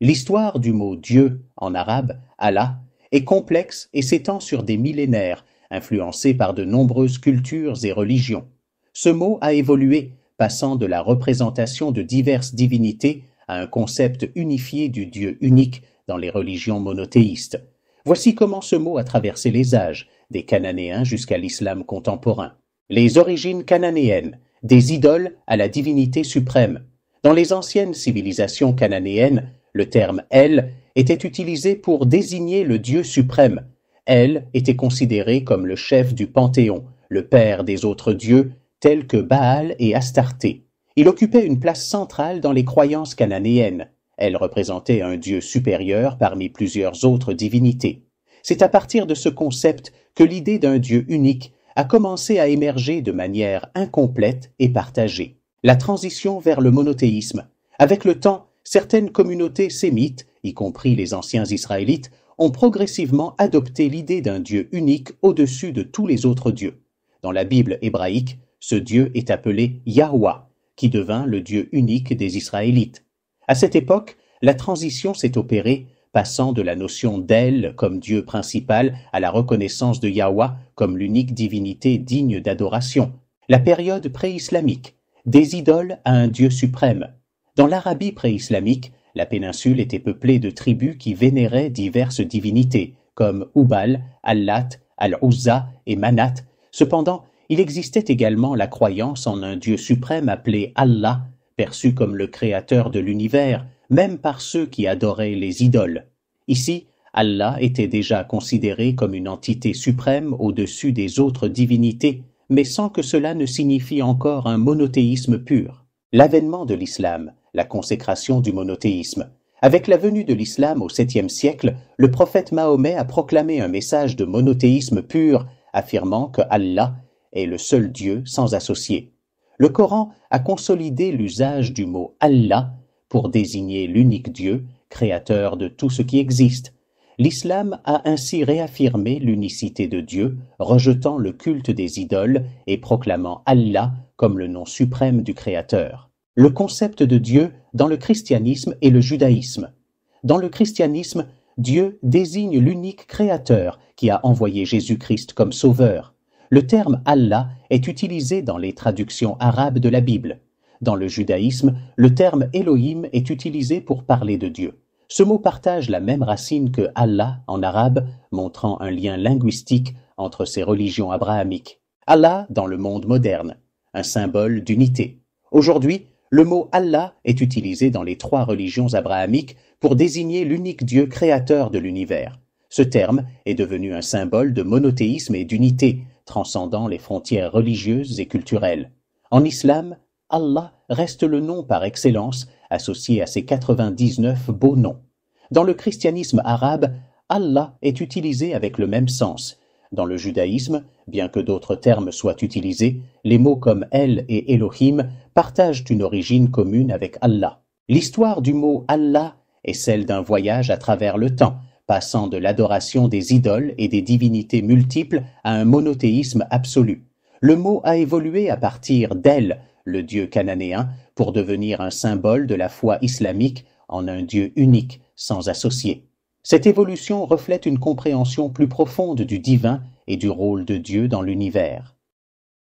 L'histoire du mot Dieu en arabe, Allah, est complexe et s'étend sur des millénaires, influencé par de nombreuses cultures et religions. Ce mot a évolué, passant de la représentation de diverses divinités à un concept unifié du Dieu unique dans les religions monothéistes. Voici comment ce mot a traversé les âges, des Cananéens jusqu'à l'islam contemporain. Les origines cananéennes, des idoles à la divinité suprême. Dans les anciennes civilisations cananéennes, le terme El était utilisé pour désigner le Dieu suprême. El était considéré comme le chef du panthéon, le père des autres dieux, tels que Baal et Astarté. Il occupait une place centrale dans les croyances cananéennes. Elle représentait un dieu supérieur parmi plusieurs autres divinités. C'est à partir de ce concept que l'idée d'un dieu unique a commencé à émerger de manière incomplète et partagée. La transition vers le monothéisme. Avec le temps, certaines communautés sémites, y compris les anciens Israélites, ont progressivement adopté l'idée d'un Dieu unique au-dessus de tous les autres dieux. Dans la Bible hébraïque, ce Dieu est appelé Yahweh, qui devint le Dieu unique des Israélites. À cette époque, la transition s'est opérée, passant de la notion d'El comme Dieu principal à la reconnaissance de Yahweh comme l'unique divinité digne d'adoration. La période pré-islamique, des idoles à un Dieu suprême. Dans l'Arabie pré-islamique, la péninsule était peuplée de tribus qui vénéraient diverses divinités, comme Hubal, Allat, Al-Uzza et Manat. Cependant, il existait également la croyance en un Dieu suprême appelé Allah, perçu comme le créateur de l'univers, même par ceux qui adoraient les idoles. Ici, Allah était déjà considéré comme une entité suprême au-dessus des autres divinités, mais sans que cela ne signifie encore un monothéisme pur. L'avènement de l'islam, la consécration du monothéisme. Avec la venue de l'islam au 7e siècle, le prophète Mahomet a proclamé un message de monothéisme pur, affirmant que Allah est le seul Dieu sans associé. Le Coran a consolidé l'usage du mot Allah pour désigner l'unique Dieu, créateur de tout ce qui existe. L'islam a ainsi réaffirmé l'unicité de Dieu, rejetant le culte des idoles et proclamant Allah comme le nom suprême du Créateur. Le concept de Dieu dans le christianisme et le judaïsme. Dans le christianisme, Dieu désigne l'unique Créateur qui a envoyé Jésus-Christ comme sauveur. Le terme Allah est utilisé dans les traductions arabes de la Bible. Dans le judaïsme, le terme Elohim est utilisé pour parler de Dieu. Ce mot partage la même racine que Allah en arabe, montrant un lien linguistique entre ces religions abrahamiques. Allah dans le monde moderne, un symbole d'unité. Aujourd'hui, le mot Allah est utilisé dans les 3 religions abrahamiques pour désigner l'unique Dieu créateur de l'univers. Ce terme est devenu un symbole de monothéisme et d'unité, transcendant les frontières religieuses et culturelles. En islam, Allah reste le nom par excellence, associé à ses 99 beaux noms. Dans le christianisme arabe, Allah est utilisé avec le même sens. Dans le judaïsme, bien que d'autres termes soient utilisés, les mots comme El et Elohim partagent une origine commune avec Allah. L'histoire du mot Allah est celle d'un voyage à travers le temps, passant de l'adoration des idoles et des divinités multiples à un monothéisme absolu. Le mot a évolué à partir d'El, le dieu cananéen, pour devenir un symbole de la foi islamique en un Dieu unique, sans associé. Cette évolution reflète une compréhension plus profonde du divin et du rôle de Dieu dans l'univers.